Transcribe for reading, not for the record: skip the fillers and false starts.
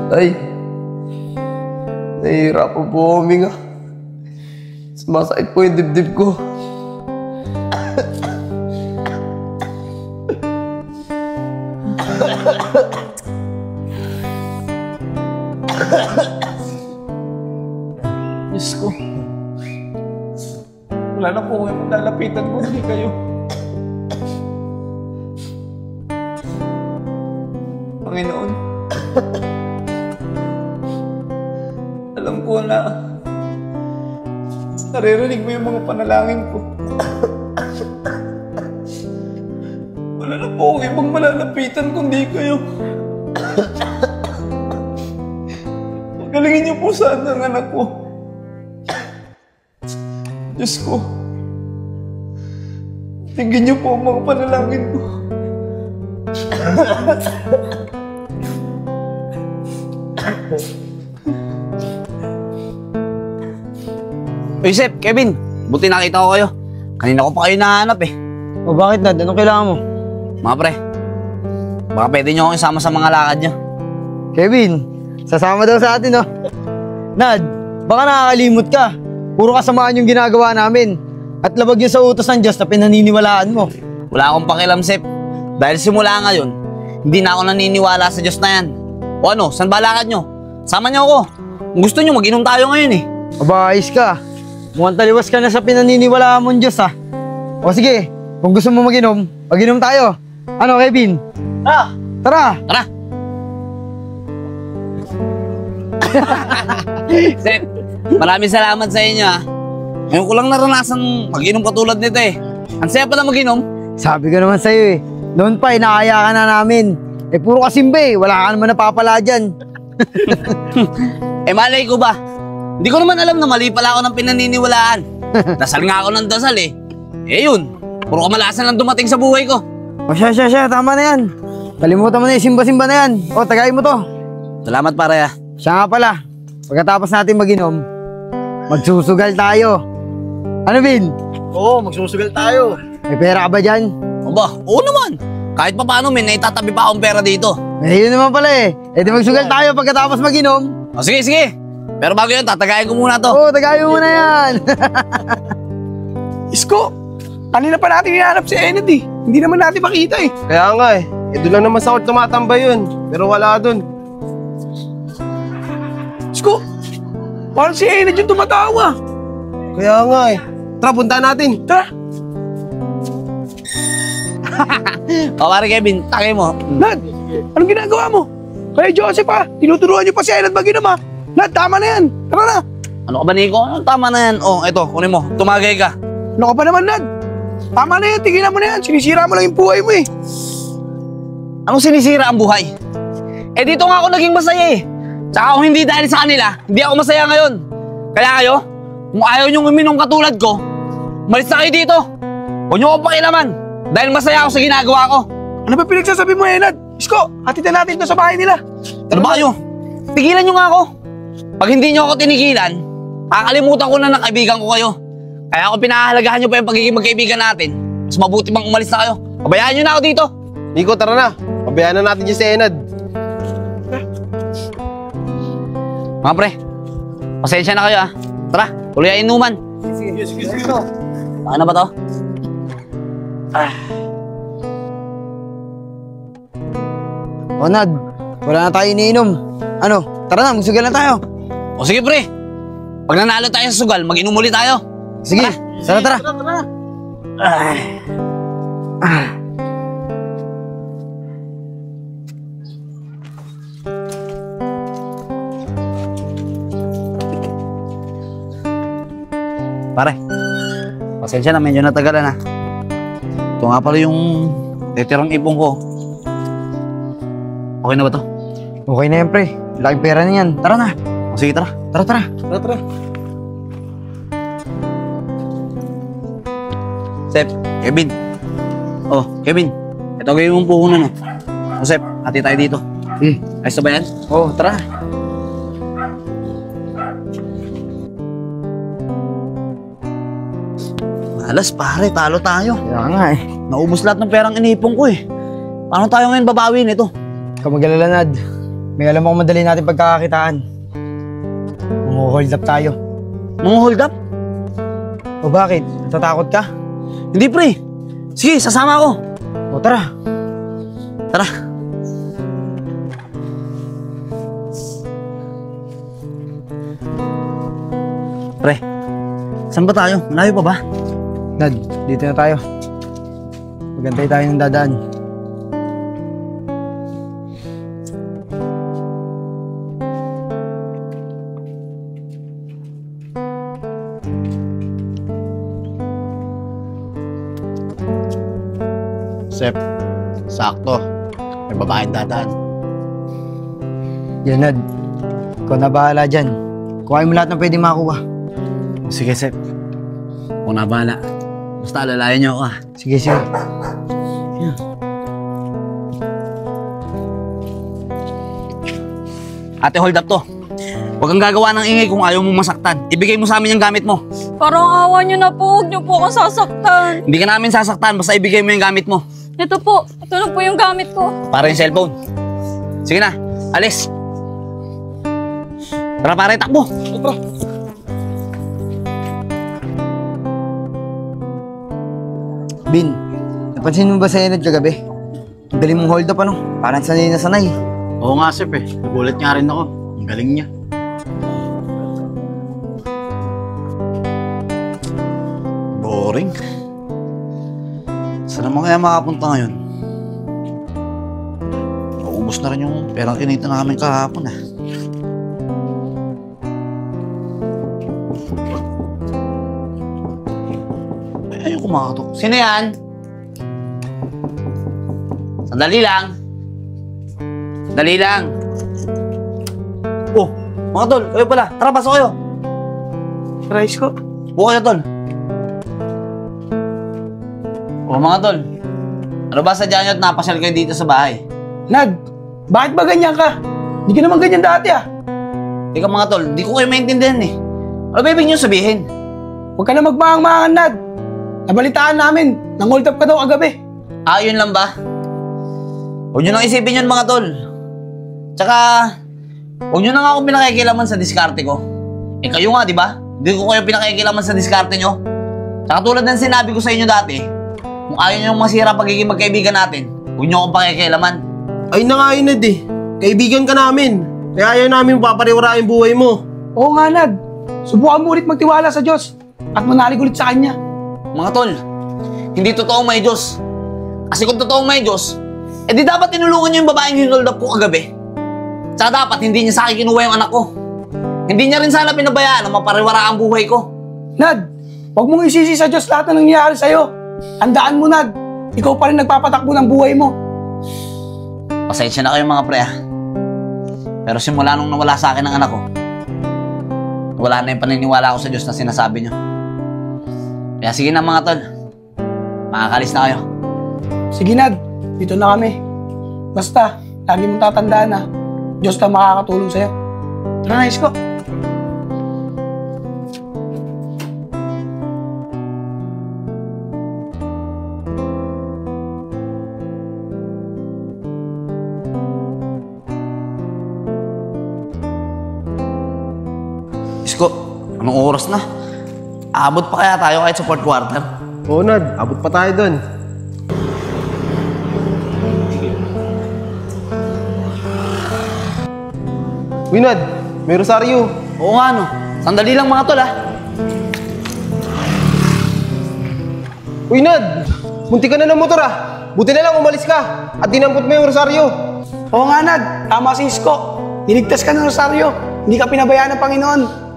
Ay, nahihirapan po ako huminga. Sumasakit po yung dibdib ko. Diyos ko. Wala na po kayo lalapitan ko, hindi kayo. Panginoon, alam ko na naririnig mo yung mga panalangin ko. Wala na po akong ibang malalapitan kundi kayo. Pagalingin niyo po sana ang anak ko. Diyos ko, tingin niyo po ang mga panalangin ko. Sep, Kevin, buti nakita ko kayo. Kanina ko pa kayo nahanap eh. O bakit, Nad? Anong kailangan mo? Mga pre, baka pwede nyo akong isama sa mga lakad nyo. Kevin, sasama daw sa atin, oh. Nad, baka nakakalimot ka. Puro kasamaan yung ginagawa namin. At labag yun sa utos ng Diyos na pinaniniwalaan mo. Wala akong pakialam, Sep. Dahil simula ngayon, hindi na ako naniniwala sa Diyos na yan. O ano, saan ba lakad nyo? Sama nyo ako. Kung gusto nyo, mag-inom tayo ngayon eh. Aba, ayos ka. Mukhang taliwas ka na sa pinaniniwalaan mong Diyos, ha? O sige, kung gusto mo mag-inom, mag-inom tayo. Ano, Kevin? Tara! Tara! Tara! Sep, maraming salamat sa inyo ha. Ngayon ko lang naranasan mag-inom katulad nito eh. Ang saya pala mag-inom. Sabi ko naman sa'yo eh. Noon pa, inaaya ka na namin. Eh, puro kasimbe. Wala ka naman napapala dyan. Eh, malay ko ba? Hindi ko naman alam na mali pala ako ng pinaniniwalaan. Dasal nga ako ng dasal eh. Eh yun, puro kamalasan lang dumating sa buhay ko. O siya, tama na yan. Kalimutan mo na yung simba-simba na yan. O, tagayin mo to. Salamat pare ha. Siya nga pala, pagkatapos natin mag-inom, magsusugal tayo. Ano, Vin? Oo, magsusugal tayo. May pera ka ba dyan? Aba, oo naman. Kahit pa paano, may naitatabi pa akong pera dito. Eh, yun naman pala eh. Eh, di magsugal tayo pagkatapos mag-inom. O sige, sige. Pero bago yun, tatagayin ko muna to. Oo, tagayin mo na yan. Isko, kanina pa natin hinahanap si Enid eh. Hindi naman natin makita eh. Kaya nga eh. Eh, doon lang naman sa court tumatambay yun. Pero wala doon. Isko, parang si Enid yung tumatawa. Kaya nga eh. Tara, punta natin. Tara. O pare Kevin, tagay mo. Nad, anong ginagawa mo? Kaya Joseph ha, tinuturuan niyo pa si Enid mag-inom ha. Nad, tama na yan. Tara na. Ano ka ba Nico? Ano, tama na yan. O, eto, kunin mo. Tumagay ka. Ano ka ba naman, Nad? Tama na yan, tigilan mo na yan. Sinisira mo lang yung buhay mo eh. Anong sinisira ang buhay? Eh dito nga ako naging masaya eh. Tsaka kung hindi dahil sa kanila, hindi ako masaya ngayon. Kaya kayo, kung ayaw niyong uminom katulad ko, malis na kayo dito. Huwag niyo ako pakilaman. Dahil masaya ako sa ginagawa ko. Ano ba pinagsasabi mo, Nad? Isko, hatid na natin ito sa bahay nila. Ano ba kayo? Tigilan niyo nga ako. Pag hindi niyo ako tinigilan, kakalimutan ko na ng kaibigan ko kayo. Kaya ako pinahahalagahan niyo pa yung pagiging magkaibigan natin. Mas mabuti bang umalis na kayo. Pabayaan niyo na ako dito. Nico, tara na. Pabayaan na natin yung si Enad. Mga pre, pasensya na kayo ah. Tara, tuloy ang inuman. Sige. Ano ba to? O, Nad, wala na tayo iniinom. Ano, tara na, magsugal na tayo. O sige pre, pag nanalo tayo sa sugal, mag-inom ulit tayo. Sige, tara. Pare, pasensya na, medyo natagalan na. Ito nga pala yung titirang ipong ko. Okay na ba to? Okay na yan, pre. Laking pera na yan. Tara na. O sige, tara. Tara. Sep, Kevin. Oh, Kevin. Ito gawin mong puhunan eh. O Sep, hati tayo dito. Ayos na ba yan? Oo, tara. Malas pare, talo tayo. Kaya nga eh. Naubos lahat ng perang inipong ko eh. Paano tayo ngayon babawi nito? Ikaw mag-alala, Nad. may alam akong madali natin pagkakakitaan. Hold up tayo. Mga hold up? O bakit? Natatakot ka? Hindi pre. Sige, sasama ako. O tara. Tara. Pre, saan ba tayo? Malayo pa ba? Nad, dito na tayo. Magantay tayo ng dadaan. Sep, sakto. May babaeng dadaan. Yan, Nad. Ikaw na bahala dyan. Kuhain mo lahat ng pwede makuha. Sige, Sep. Ako na bahala. Basta alalayan niyo ako ah. Sige, sige. Ate, hold up to. Huwag kang gagawa ng ingay kung ayaw mong masaktan. Ibigay mo sa amin yung gamit mo. Parang awa niyo na po. Huwag niyo po akong sasaktan. Hindi ka namin sasaktan, basta ibigay mo yung gamit mo. Ito po. Ito na po yung gamit ko. Para yung cellphone. Sige na, alis. Tara pare, takbo. Bin, napansin mo ba sa Enad kagabi? Ang galing mong hold up ano? Parang sanay na sanay. Oo nga, Sep eh. Nagulat nga rin ako. Ang galing niya. Boring. Saan naman kaya makapunta ngayon? Naubos na rin yung perang kinita namin kahapon ah. Ay, ayun kumakatok. Sino yan? Sandali lang. Sandali lang. Oh, mga tol, kayo pala. Tara, pasok kayo. Rice ko. Buka kayo, tol. O mga tol, ano ba sadya nyo at napasyal kayo dito sa bahay? Nad, bakit ba ganyan ka? Hindi ka naman ganyan dati ah. Teka mga tol, di ko kayo maintindihan eh. Ano ba ibig nyo sabihin? Huwag ka na magmaang-maangan, Nad. Nabalitaan namin, nang-hold up ka daw kagabi. Ah, yun lang ba? Huwag nyo nang isipin yun mga tol. Tsaka, huwag nyo na nga akong pinakikilaman sa diskarte ko. Eh kayo nga, di ba? Hindi ko kayo pinakikilaman sa diskarte nyo. Tsaka tulad ng sinabi ko sa inyo dati, kung ayaw nyo masira pagiging magkaibigan natin, huwag nyo akong pakikilaman. Ay na nga Inad eh. Kaibigan ka namin. Kaya ayaw namin papariwara yung buhay mo. Oo nga, Nad. Subukan mo ulit magtiwala sa Diyos at manalig ulit sa Kanya. Mga tol, hindi totoong may Diyos. Kasi kung totoong may Diyos, eh di dapat tinulungan niyo yung babaeng hinold up ko kagabi. Tsaka dapat hindi niya sa akin kinuha yung anak ko. Hindi niya rin sana pinabayaan na mapariwara ang buhay ko. Nad, huwag mong isisi sa Diyos lahat na nangyayari sa'yo. Handaan mo, Nad. Ikaw pa rin nagpapatakbo ng buhay mo. Pasensya na kayo mga pre ah. Pero simula nung nawala sa akin ang anak ko, wala na yung paniniwala ko sa Diyos na sinasabi niyo. Kaya sige na mga tol, makakalis na kayo. Sige, Nad. Dito na kami. Basta, lagi mong tatandaan na Diyos na makakatulong sa'yo. Tara na, Isko. Isko, anong oras na? Abot pa kaya tayo kahit sa fourth quarter? Oo Nad, abot pa tayo dun. Uy Nad, may rosaryo. Oo nga no, sandali lang mga tol ah. Uy Nad, munti ka na ng motor ah. Buti na lang umalis ka at dinampot mo yung rosaryo. Oo nga, Nad. Tama si Isko. Niligtas ka ng Rosario. Hindi ka pinabayaan ng Panginoon.